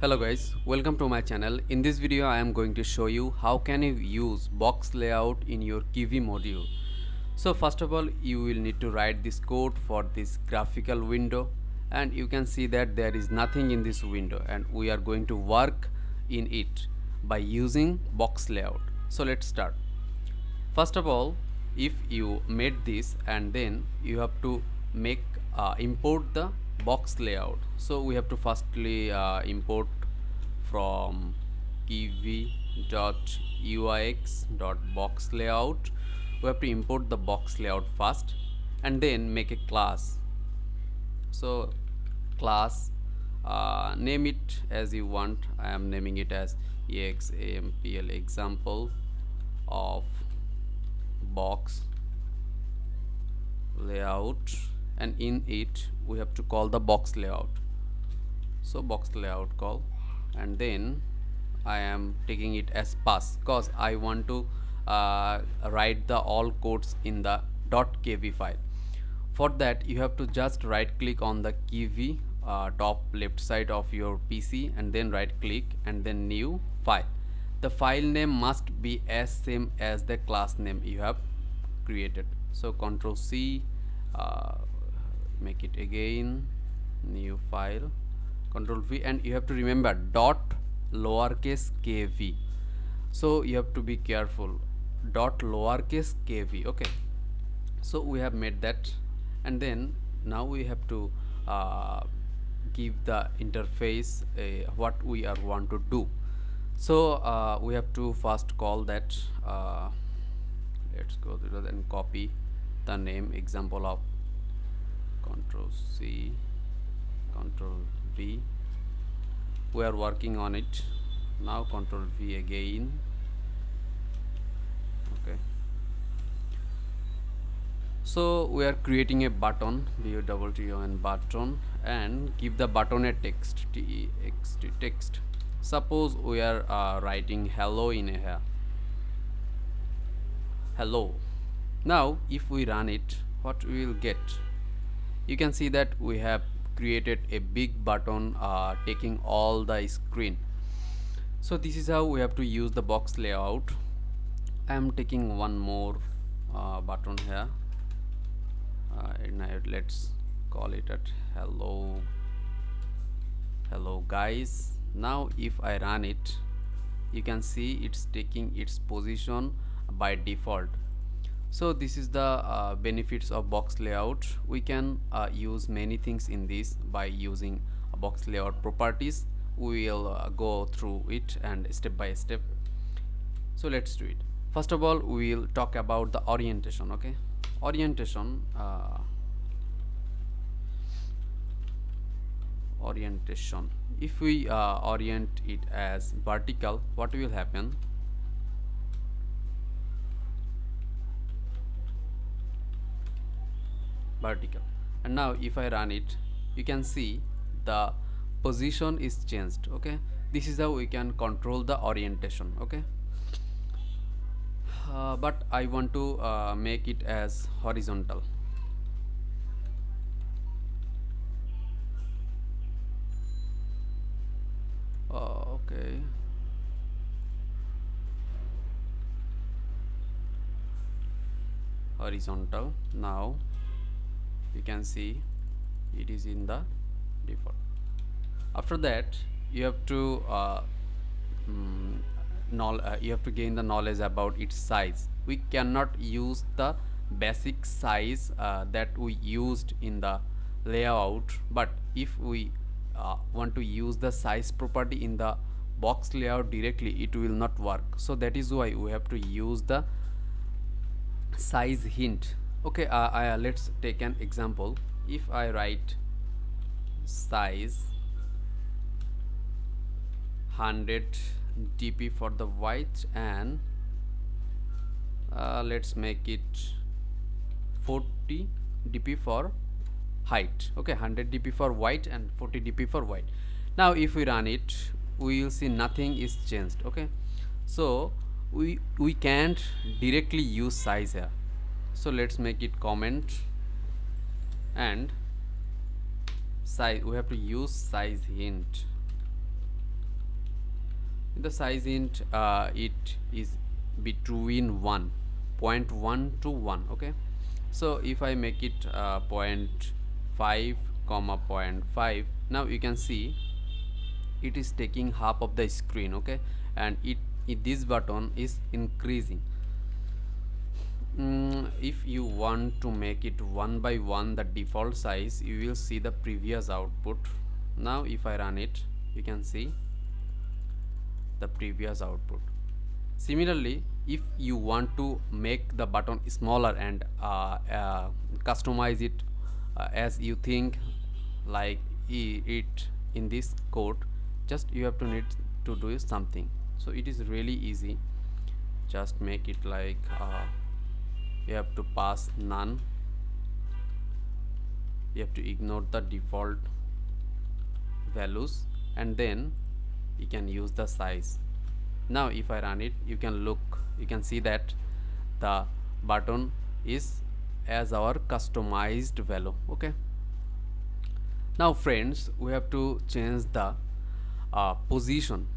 Hello guys, welcome to my channel. In this video I am going to show you how can you use box layout in your kivy module. So first of all you will need to write this code for this graphical window, and you can see that there is nothing in this window and we are going to work in it by using box layout. So let's start. First of all, if you made this and then you have to make import the box layout. So we have to firstly import from kivy.uix.box layout. We have to import the box layout first and then make a class. So class, name it as you want. I am naming it as exampl example of box layout, and in it we have to call the box layout. So box layout call, and then I am taking it as pass because I want to write the all codes in the .kv file. For that you have to just right click on the kivy top left side of your PC and then right click and then new file. The file name must be as same as the class name you have created. So Ctrl C, make it again new file, Ctrl V, and you have to remember dot lowercase kv. So you have to be careful, dot lowercase kv. Okay, so we have made that, and then now we have to give the interface what we are want to do. So we have to first call that, let's go through that and copy the name example of, Ctrl C, Ctrl V. We are working on it now. Ctrl V again. Okay, so we are creating a button, button, button, and give the button a text, text text. Suppose we are writing hello in here, hello. Now if we run it, what we will get? You can see that we have created a big button taking all the screen. So this is how we have to use the box layout. I am taking one more button here, and let's call it at hello guys. Now if I run it, you can see it's taking its position by default. So this is the benefits of box layout. We can use many things in this by using box layout properties. We will go through it and step by step. So let's do it. First of all we will talk about the orientation. Okay, orientation, orientation. If we orient it as vertical, what will happen? Vertical. And now if I run it, you can see the position is changed. Okay, this is how we can control the orientation. Okay, but I want to make it as horizontal. Okay, horizontal. Now you can see it is in the default. After that you have to you have to gain the knowledge about its size. We cannot use the basic size that we used in the layout, but if we want to use the size property in the box layout directly, it will not work. So that is why we have to use the size hint. Okay, let's take an example. If I write size 100 dp for the white, and let's make it 40 dp for height. Okay, 100 dp for white and 40 dp for white. Now if we run it, we will see nothing is changed. Okay, so we can't directly use size here. So let's make it comment, and size, we have to use size hint. the size int, it is between 1.1 to 1. Okay, so if I make it point 5 comma point 5, now you can see it is taking half of the screen. Okay, and it this button is increasing. If you want to make it one by one the default size, you will see the previous output. Now if I run it, you can see the previous output. Similarly, if you want to make the button smaller and customize it as you think, like it in this code, just you have to need to do something. So it is really easy. Just make it like you have to pass none, you have to ignore the default values, and then you can use the size. Now if I run it, you can look, you can see that the button is as our customized value. Okay, now friends, we have to change the position.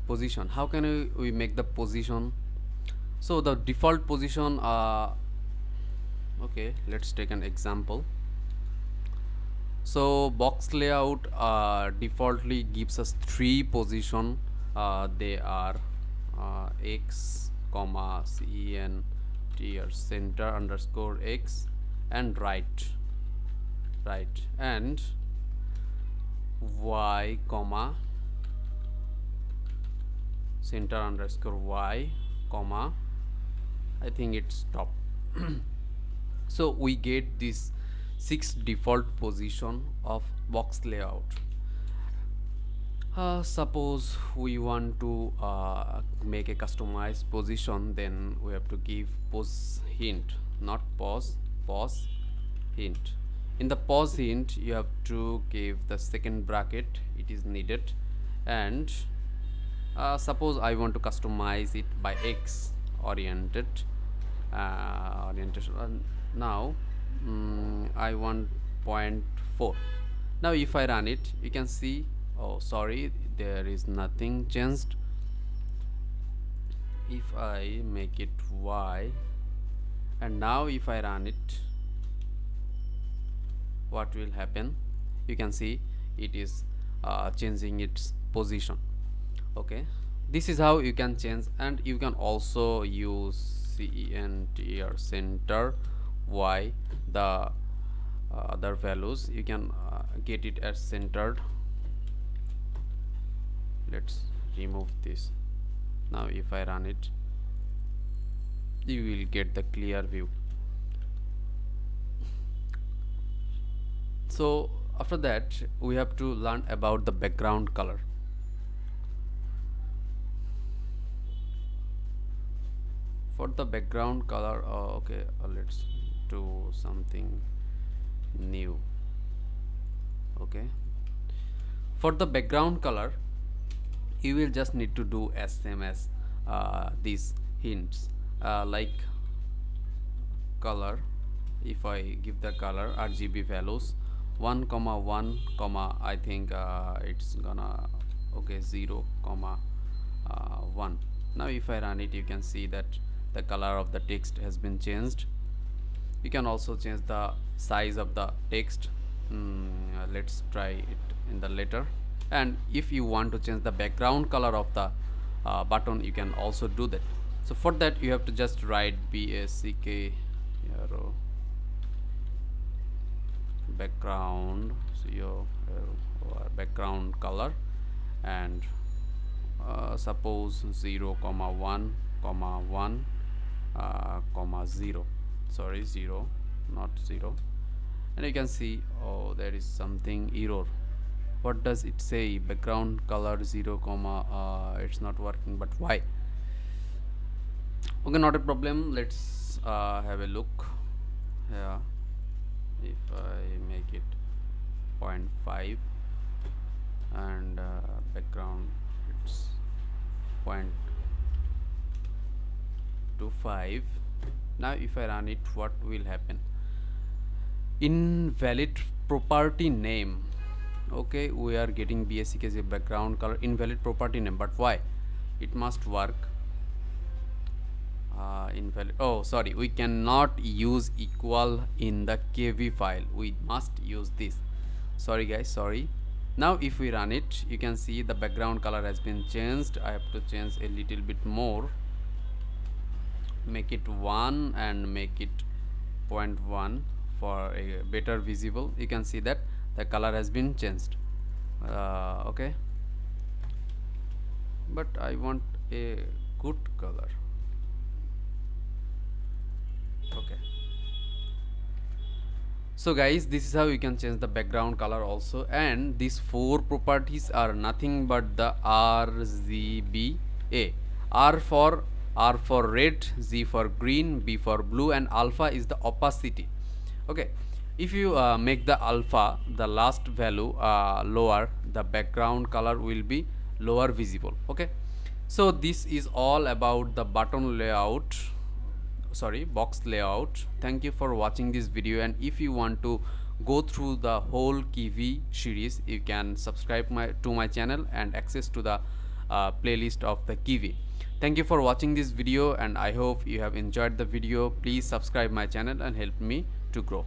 How can we make the position? So the default position, okay, let's take an example. So box layout defaultly gives us three position. They are x comma center center underscore x, and right, and y comma center underscore y comma, I think it's top. So we get this 6 default position of box layout. Suppose we want to make a customized position, then we have to give pause hint, not pause hint. In the pause hint, you have to give the second bracket, it is needed. And suppose I want to customize it by x oriented orientation. Now I want 0.4. Now if I run it, you can see, oh sorry, there is nothing changed. If I make it y, and now if I run it, what will happen? You can see it is changing its position. Okay, this is how you can change, and you can also use center center y, the other values you can get it as centered. Let's remove this. Now if I run it, you will get the clear view. So after that, we have to learn about the background color. For the background color, okay, let's do something new. Okay, for the background color, you will just need to do as same as these hints, like color. If I give the color RGB values 1 comma 1 comma, I think it's gonna, okay, 0 comma 1. Now if I run it, you can see that the color of the text has been changed. You can also change the size of the text. Let's try it in the later. And if you want to change the background color of the button, you can also do that. So for that, you have to just write BACK arrow background, so your background color, and suppose 0 comma 1 comma 1 comma 0, sorry, 0 not 0. And you can see, oh, there is something error. What does it say? Background color 0 comma, it's not working, but why? Okay, not a problem. Let's have a look. Yeah, if I make it 0.5 and background it's 0.25. now if I run it, what will happen? Invalid property name. Okay, we are getting BACK as a background color, invalid property name, but why? it must work. Invalid. Oh, sorry, we cannot use equal in the kv file, we must use this. Sorry guys, sorry. Now if we run it, you can see the background color has been changed. I have to change a little bit more, make it 1 and make it 0.1 for a better visible. You can see that the color has been changed. Okay, but I want a good color. Okay, so guys, this is how you can change the background color also, and these four properties are nothing but the RGBA. R for red, Z for green, B for blue, and alpha is the opacity. Okay, if you make the alpha, the last value, lower, the background color will be lower visible. Okay, so this is all about the button layout, sorry, box layout. Thank you for watching this video, and if you want to go through the whole kivy series, you can subscribe to my channel and access to the playlist of the kivy. Thank you for watching this video, and I hope you have enjoyed the video. Please subscribe my channel and help me to grow.